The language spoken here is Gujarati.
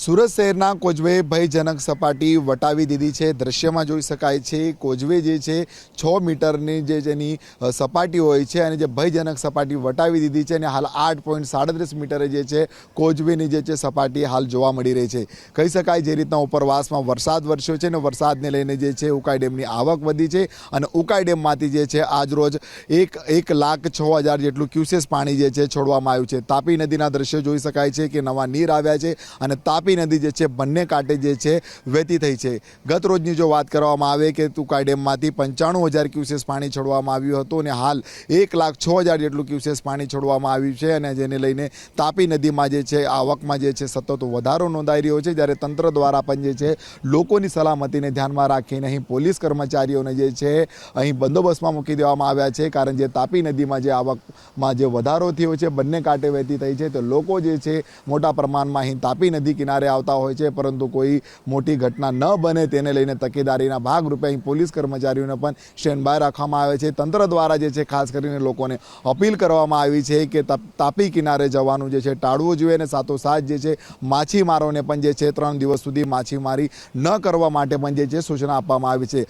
સુરત શહેરના કોઝવે ભયજનક સપાટી વટાવી દીધી છે। દ્રશ્યમાં જોઈ શકાય છે કોઝવે જે છે 6 મીટરની જેની સપાટી હોય છે અને જે ભયજનક સપાટી વટાવી દીધી છે અને હાલ 8.37 મીટરે જે છે કોઝવેની જે છે સપાટી હાલ જોવા મળી રહી છે। કહી શકાય જે રીતના ઉપરવાસમાં વરસાદ વરસ્યો છે અને વરસાદને લઈને જે છે ઉકાઈ ડેમની આવક વધી છે અને ઉકાઈ ડેમમાંથી જે છે આજરોજ 1,06,000 જેટલું ક્યુસેસ પાણી જે છે છોડવામાં આવ્યું છે। તાપી નદીના દ્રશ્યો જોઈ શકાય છે કે નવા નીર આવ્યા છે અને તાપી નદી જે છે બંને કાંઠે જે છે વહેતી થઈ છે। ગત રોજની જો વાત કરવામાં આવે કે ઉકાઈ ડેમમાંથી 95,000 ક્યુસેસ પાણી છોડવામાં આવ્યું હતું અને હાલ 1,06,000 જેટલું ક્યુસેસ પાણી છોડવામાં આવ્યું છે અને જેને લઈને તાપી નદીમાં જે છે આવકમાં જે છે સતત વધારો નોંધાઈ રહ્યો છે। જ્યારે તંત્ર દ્વારા પણ જે છે લોકોની સલામતીને ધ્યાનમાં રાખીને અહીં પોલીસ કર્મચારીઓને જે છે અહીં બંદોબસ્તમાં મૂકી દેવામાં આવ્યા છે, કારણ જે તાપી નદીમાં જે આવકમાં જે વધારો થયો છે બંને કાંઠે વહેતી થઈ છે તો લોકો જે છે મોટા પ્રમાણમાં અહીં તાપી નદી કિનારે આવતા હોય છે, પરંતુ કોઈ મોટી ઘટના ન બને તેને લઈને તકેદારીના ભાગરૂપે અહીં પોલીસ કર્મચારીઓને પણ સ્ટેન્ડ બાય રાખવામાં આવે છે। તંત્ર દ્વારા જે છે ખાસ કરીને લોકોને અપીલ કરવામાં આવી છે કે તાપી કિનારે જવાનું જે છે ટાળવું જોઈએ અને સાથોસાથ જે છે માછીમારોને પણ જે છે 3 દિવસ સુધી માછીમારી ન કરવા માટે પણ જે છે સૂચના આપવામાં આવી છે।